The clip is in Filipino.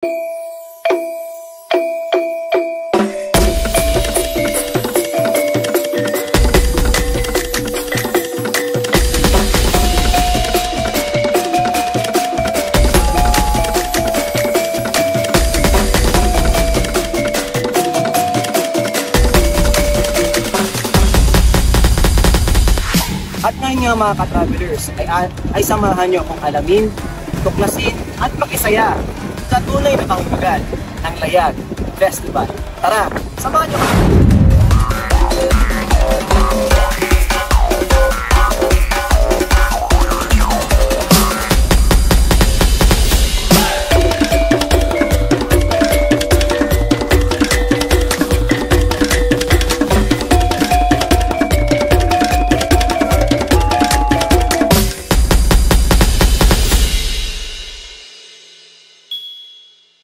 At ngayon nga mga ka-travelers, ay samahan nyo akong alamin, tuklasin at makisaya sa tunay na kahulugan ng Layag Festival. Tara, samahan nyo kami!